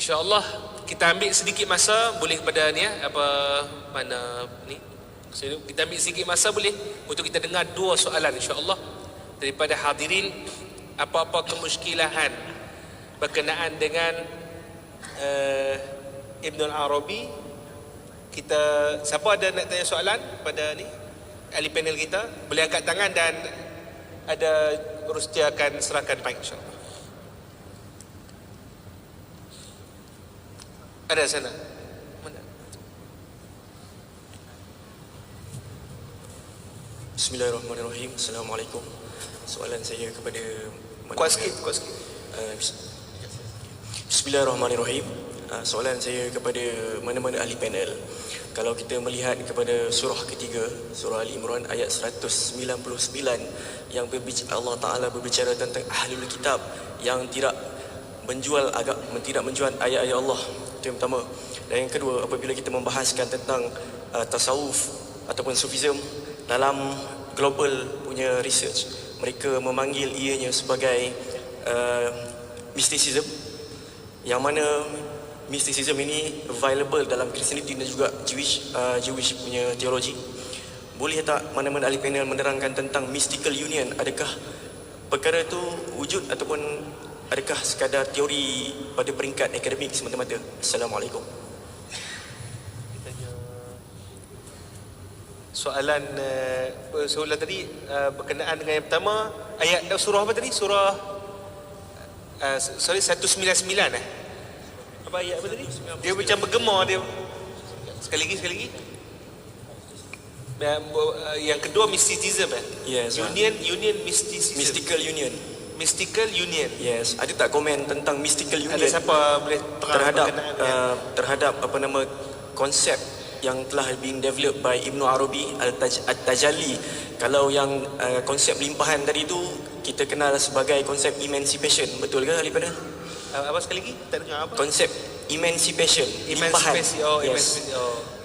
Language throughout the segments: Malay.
InsyaAllah kita ambil sedikit masa, boleh kepada ni mana ni, kita ambil sedikit masa boleh untuk kita dengar dua soalan insyaAllah daripada hadirin. Apa-apa kemusykilahan berkenaan dengan Ibn Arabi, kita, siapa ada nak tanya soalan pada ni ahli panel kita, boleh angkat tangan dan ada Rustia akan serahkan mic insyaAllah. Ada sana. Mana? Bismillahirrahmanirrahim. Assalamualaikum. Soalan saya kepada Kuat sikit. Bismillahirrahmanirrahim. Soalan saya kepada mana-mana ahli panel. Kalau kita melihat kepada surah ketiga, surah Ali Imran ayat 199 yang Allah Ta'ala berbicara tentang ahlul kitab yang tidak menjual ayat-ayat Allah. Itu yang pertama. Dan yang kedua, apabila kita membahaskan tentang tasawuf ataupun sufism dalam global punya research, mereka memanggil ianya sebagai mysticism, yang mana mysticism ini available dalam Christianity dan juga Jewish punya teologi. Boleh tak mana-mana ahli panel menerangkan tentang mystical union? Adakah perkara itu wujud ataupun adakah sekadar teori pada peringkat akademik semata-mata? Assalamualaikum. Soalan tadi berkenaan dengan yang pertama, ayat surah apa tadi? Surah 199 Apa ayat apa tadi? Dia macam bergema dia. Sekali lagi. Yang kedua mysticism Yes. Union mysticism. Mystical union. Yes. Ada tak komen tentang mystical union? Ada siapa boleh terhadap konsep yang telah being developed by Ibn Arabi Al-Tajalli. Kalau yang konsep limpahan tadi tu kita kenal sebagai konsep emancipation. Betul ke ahli panel? Apa sekali lagi? Tak dengar apa? Konsep emancipation. Limpahan. Yes.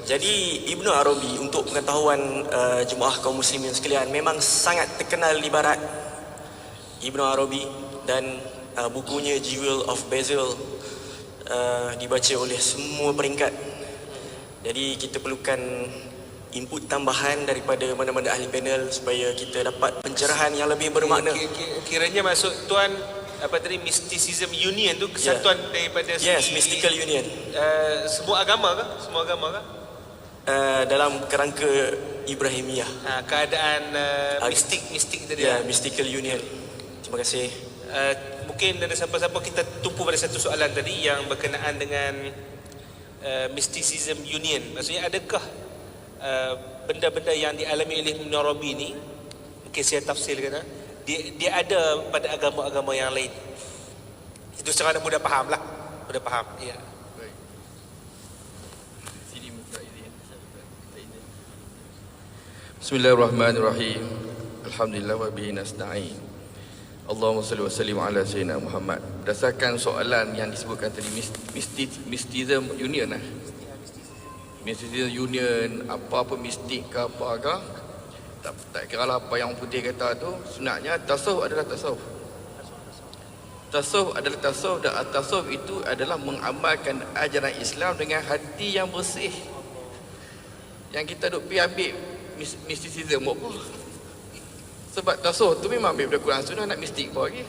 Jadi Ibn Arabi, untuk pengetahuan jemaah kaum muslimin sekalian, memang sangat terkenal di barat. Ibn Arabi dan bukunya Jewel of Basil dibaca oleh semua peringkat. Jadi kita perlukan input tambahan daripada mana-mana ahli panel supaya kita dapat pencerahan yang lebih bermakna. Kiranya maksud tuan apa tadi, mysticism union tu kesatuan daripada Yes, mystical union. Semua agama ke? Dalam kerangka Ibrahimiyah. Keadaan mistik tadi. Mystical union. Terima kasih. Mungkin ada siapa-siapa, kita tumpu pada satu soalan tadi yang berkenaan dengan mysticism union. Maksudnya adakah benda-benda yang dialami oleh Ibn Arabi ni, mungkin saya tafsirkan, dia ada pada agama-agama yang lain. Itu secara mudah faham lah. Ya. Baik. Sini minta izin. Bismillahirrahmanirrahim. Alhamdulillah wa bihi nasta'in. Allahumma salli wa sallim ala sayyidina Muhammad. Berdasarkan soalan yang disebutkan tadi, mysticism union Mysticism union, apa-apa mistik ke apa-apa, tak kira lah apa yang orang putih kata tu. Sebenarnya tasawuf adalah tasawuf. Tasawuf adalah tasawuf, dan tasawuf itu adalah mengamalkan ajaran Islam dengan hati yang bersih. Yang kita duk pergi ambil mysticism apa? Sebab tasawuf tu memang ambil daripada Quran Sunnah, nak mistik apa lagi?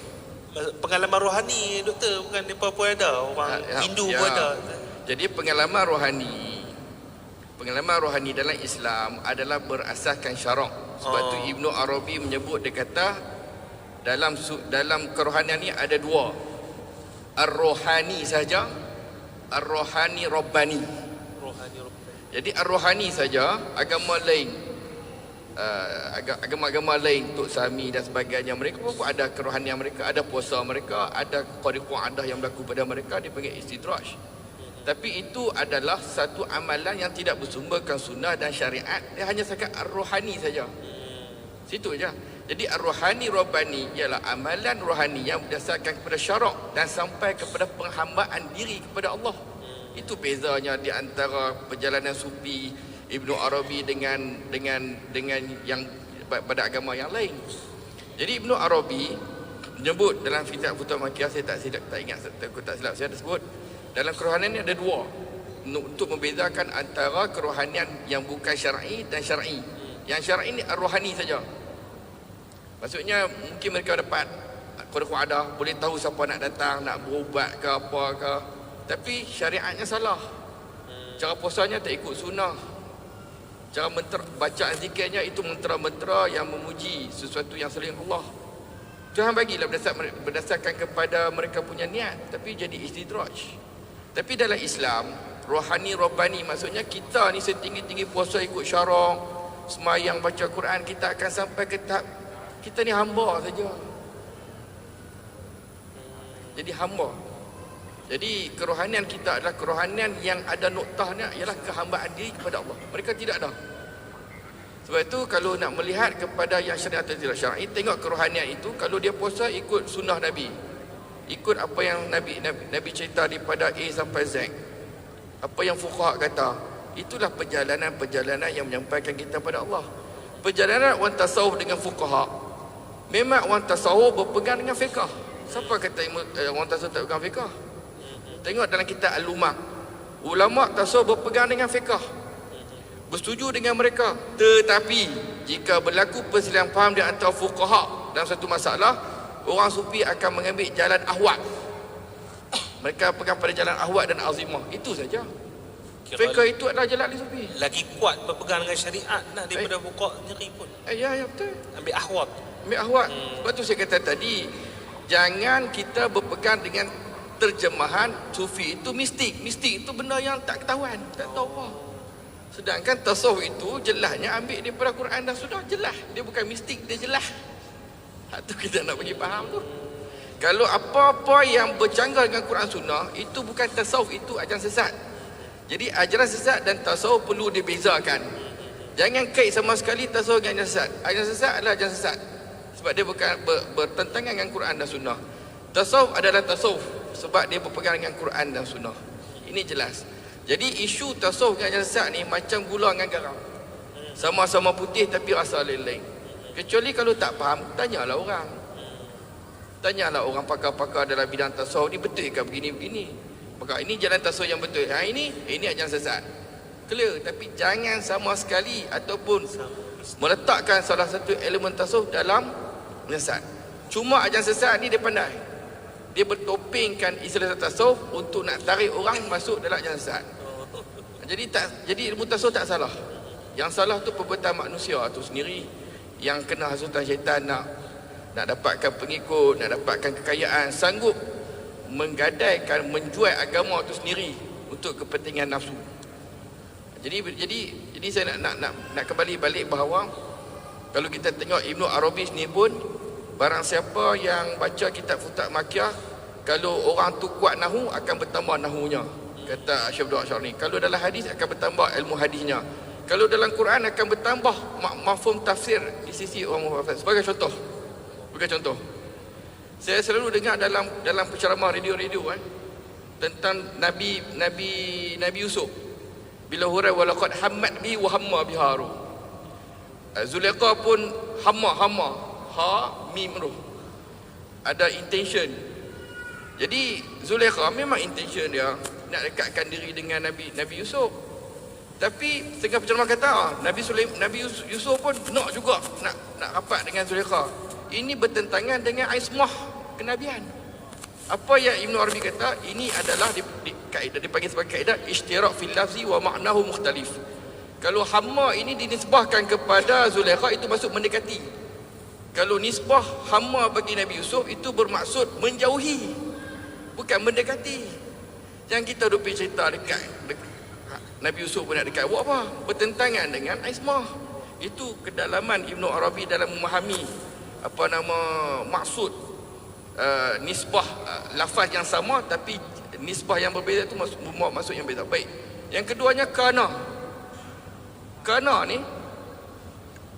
Pengalaman rohani, doktor, bukan mereka pun ada, orang Hindu pun ada. Jadi pengalaman rohani dalam Islam adalah berasaskan syarak. Sebab tu Ibn Arabi menyebut, dia kata dalam kerohanian ni ada dua, ar-rohani saja, ar-rohani rabbani. Jadi ar-rohani saja, agama lain, agama-agama lain, Tok Sami dan sebagainya, mereka pun ada kerohanian mereka, ada puasa mereka, ada qariqah adah yang berlaku pada mereka, dipanggil istidraj. Tapi itu adalah satu amalan yang tidak bersumberkan sunnah dan syariat, dia hanya sekat ar-rohani saja. Situ je. Jadi ar-rohani rabbani ialah amalan rohani yang berdasarkan kepada syarak dan sampai kepada penghambaan diri kepada Allah. Itu bezanya di antara perjalanan sufi Ibn Arabi dengan yang pada agama yang lain. Jadi Ibn Arabi menyebut dalam kitab Futuhat Makkiyah, saya tak ingat, aku tak silap saya ada sebut dalam kerohanian ni ada dua untuk membezakan antara kerohanian yang bukan syar'i dan syar'i. Yang syar'i ni rohani saja. Maksudnya mungkin mereka dapat qada, boleh tahu siapa nak datang, nak berubat ke apa ke. Tapi syariatnya salah. Cara puasanya tak ikut sunnah. Cara bacaan zikirnya itu mentera-mentera yang memuji sesuatu yang selain Allah. Tuhan bagilah berdasarkan kepada mereka punya niat, tapi jadi istidraj. Tapi dalam Islam, rohani, rabbani, maksudnya kita ni setinggi-tinggi puasa ikut syarah, semayang, baca Quran, kita akan sampai ke tahap kita ni hamba saja. Jadi hamba. Jadi kerohanian kita adalah kerohanian yang ada noktahnya ialah kehambaan diri kepada Allah. Mereka tidak ada. Sebab itu kalau nak melihat kepada yang syariat atau tidak syar'i, tengok kerohanian itu. Kalau dia puasa ikut sunnah Nabi, ikut apa yang Nabi cerita daripada A sampai Z, apa yang fuqaha kata, itulah perjalanan yang menyampaikan kita pada Allah. Perjalanan orang tasawuf dengan fuqaha, memang orang tasawuf berpegang dengan fiqh. Siapa kata orang tasawuf tak pegang fiqh? Tengok dalam kitab Al-Lumah, ulama tasawuf berpegang dengan fiqh, bersetuju dengan mereka. Tetapi jika berlaku perselisihan faham di antara fuqaha dalam satu masalah, orang sufi akan mengambil jalan ahwat. Mereka pegang pada jalan ahwat dan azimah. Itu saja. Fiqh itu adalah jalan sufi. Lagi kuat berpegang dengan syariat lah daripada fuqaha sendiri pun. Ya betul. Ambil ahwat. Ambil ahwat. Sebab tu saya kata tadi, jangan kita berpegang dengan terjemahan sufi itu mistik. Mistik itu benda yang tak ketahuan, tak tahu apa. Sedangkan tasawuf itu jelasnya ambil daripada Quran dan sudah jelas. Dia bukan mistik, dia jelas. Itu kita nak bagi faham tu. Kalau apa-apa yang bercanggah dengan Quran Sunnah, itu bukan tasawuf, itu ajaran sesat. Jadi ajaran sesat dan tasawuf perlu dibezakan. Jangan kait sama sekali tasawuf dengan ajaran sesat. Ajaran sesat adalah ajaran sesat, sebab dia bukan bertentangan dengan Quran dan Sunnah. Tasawuf adalah tasawuf sebab dia berpegang dengan Quran dan Sunnah. Ini jelas. Jadi isu tasawuf dengan ajaran sesat ni macam gula dengan garam. Sama-sama putih tapi rasa lain-lain. Kecuali kalau tak faham, tanyalah orang. Tanyalah orang pakar-pakar dalam bidang tasawuf ni, betul ke begini-begini? Maka ini jalan tasawuf yang betul. Ini ajaran sesat. Clear. Tapi jangan sama sekali ataupun meletakkan salah satu elemen tasawuf dalam sesat. Cuma ajaran sesat ni dia pandai. Dia bertopengkan istilah tasawuf untuk nak tarik orang masuk dalam ajaran sesat. Jadi ilmu tasawuf tak salah. Yang salah tu perbuatan manusia tu sendiri yang kena hasutan syaitan nak dapatkan pengikut, nak dapatkan kekayaan, sanggup menggadaikan, menjual agama tu sendiri untuk kepentingan nafsu. Jadi saya nak kembali balik bahawa kalau kita tengok Ibnu Arabi ni pun, barang siapa yang baca kitab Futuhat Makkiyah, kalau orang tu kuat nahu akan bertambah nahunya, kata Syekh Abdul Asy'ari. Kalau dalam hadis akan bertambah ilmu hadisnya. Kalau dalam Quran akan bertambah mafhum tafsir di sisi orang mufassir. Sebagai contoh, saya selalu dengar dalam penceramah radio tentang Nabi Yusuf. Bila hurai walaqad hammat bi wa hamma biharu. Zulaikha pun hamma ha mim ru. Ada intention. Jadi Zulaikha memang intention dia nak dekatkan diri dengan Nabi Yusuf. Tapi setengah penceramah kata Nabi Yusuf pun nak juga nak rapat dengan Zulaikha. Ini bertentangan dengan ismah kenabian. Apa yang Ibn Arabi kata, ini adalah kaedah, dipanggil sebagai kaedah ishtirak fil lafzi wa ma'nahu mukhtalif. Kalau hamma ini dinisbahkan kepada Zulaikha, itu maksud mendekati. Kalau nisbah hamma bagi Nabi Yusuf, itu bermaksud menjauhi, bukan mendekati. Jangan kita duk cerita dekat Nabi Yusuf pun nak dekat. Buat apa? Bertentangan dengan ismah. Itu kedalaman Ibn Arabi dalam memahami maksud nisbah lafaz yang sama tapi nisbah yang berbeza itu maksud yang berbeza. Baik. Yang keduanya kana ni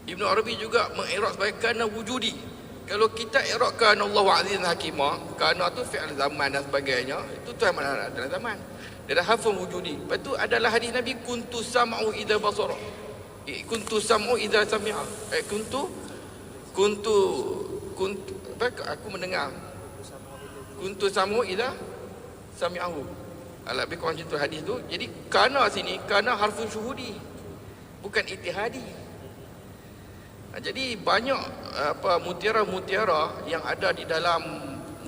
Ibn Arabi juga mengirad sebagai kana wujudi. Kalau kita i'rab kana Allahu azizan hakimah, kana tu fi'il zaman dan sebagainya, itu Tuhan mana dalam zaman. Dia dah hafal wujudi. Lepas tu adalah hadis Nabi, kuntu sam'u idza basara. Kuntu sam'u idza sami'a. Kuntu aku mendengar kuntu samu ila sami'ahu. Lebih kurang macam tu hadis tu. Jadi kana sini kana harfun syuhudi, bukan ittihadi. Jadi banyak mutiara-mutiara yang ada di dalam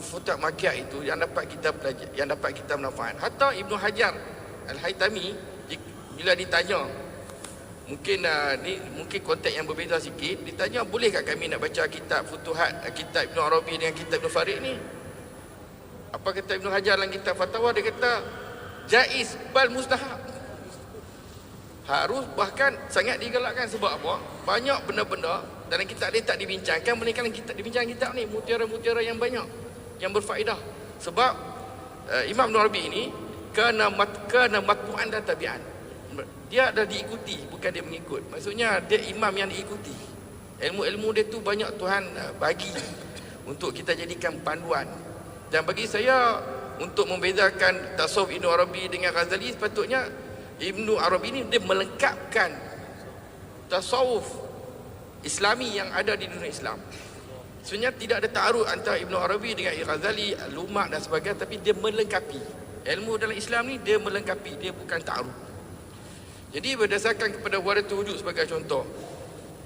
Futuhat Makkiyah itu yang dapat kita belajar, yang dapat kita manfaat. Hatta Ibnu Hajar Al-Haytami bila ditanya, mungkin konteks yang berbeza sikit, ditanya boleh tak kami nak baca kitab Futuhat, kitab Ibnu Arabi dengan kitab Ibnu Farid ni? Apa kata Ibnu Hajar dalam kitab Fatwa? Dia kata jaiz bal mustahab. Harus, bahkan sangat digalakkan. Sebab apa? Banyak benda-benda dalam kitab dia tak dibincangkan, melainkan kitab dibincang kitab ni mutiara-mutiara yang banyak yang berfaedah. Sebab Imam Ibn Arabi ini kena matbu'an dan tabi'an. Dia dah diikuti, bukan dia mengikut. Maksudnya dia imam yang diikuti. Ilmu-ilmu dia tu banyak Tuhan bagi untuk kita jadikan panduan. Dan bagi saya, untuk membezakan tasawuf Ibn Arabi dengan Ghazali, sepatutnya Ibnu Arabi ini dia melengkapkan tasawuf Islami yang ada di dunia Islam. Sebenarnya tidak ada ta'arud antara Ibnu Arabi dengan Ghazali, Lumak dan sebagainya, tapi dia melengkapi. Ilmu dalam Islam ni dia melengkapi, dia bukan ta'arud. Jadi berdasarkan kepada wahdatul wujud sebagai contoh.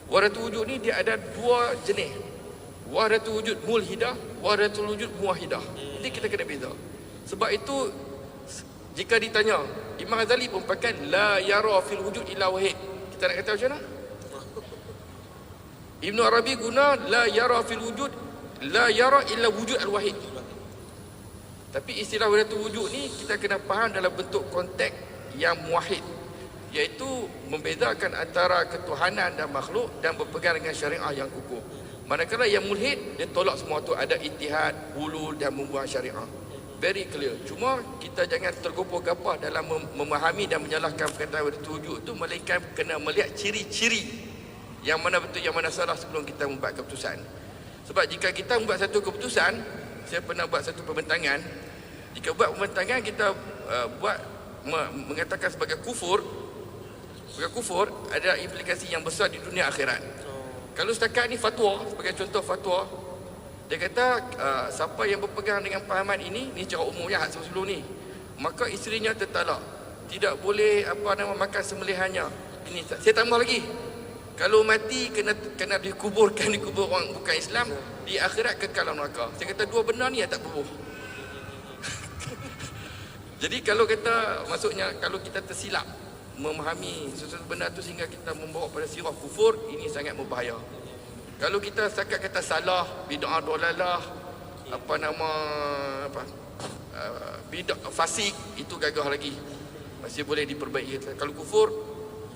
Wahdatul wujud ni dia ada dua jenis. Wahdatul wujud mulhidah, wahdatul wujud muwahidah. Jadi kita kena beza. Sebab itu jika ditanya, Imam Ghazali pun pakai la yara fil wujud illa wahid. Kita nak kata macam mana? Ibnu Arabi guna la yara fil wujud, la yara illa wujud al-wahid. Tapi istilah wahdatul wujud ni kita kena faham dalam bentuk konteks yang muwahhid, iaitu membezakan antara ketuhanan dan makhluk dan berpegang dengan syariah yang kukuh. Manakala yang mulhid, dia tolak semua tu, ada ittihad, hulul dan membuang syariah. Very clear. Cuma kita jangan tergopoh-gapoh dalam memahami dan menyalahkan perkataan wahdatul wujud tu, melainkan kena melihat ciri-ciri yang mana betul yang mana salah sebelum kita membuat keputusan. Sebab jika kita membuat satu keputusan, saya pernah buat satu pembentangan, jika buat pembentangan kita mengatakan sebagai kufur ada implikasi yang besar di dunia akhirat. Kalau setakat ni fatwa, sebagai contoh fatwa, dia kata siapa yang berpegang dengan pahaman ini cara umum ya, sebelum ni, maka isterinya tertalak, tidak boleh makan sembelihannya. Ini saya tambah lagi, kalau mati kena dikuburkan di kubur orang bukan Islam, di akhirat kekal neraka. Saya kata dua benda ni tak berbuh. Jadi kalau maksudnya kalau kita tersilap memahami sesuatu benda tu sehingga kita membawa pada sirah kufur, ini sangat berbahaya. Kalau kita setakat kata salah, bid'ah dolalah, bid'ah fasik, itu gagah lagi, masih boleh diperbaiki. Kalau kufur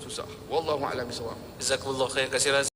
susah. Wallahu a'lam bishawab. Jazakumullah khair katsiran.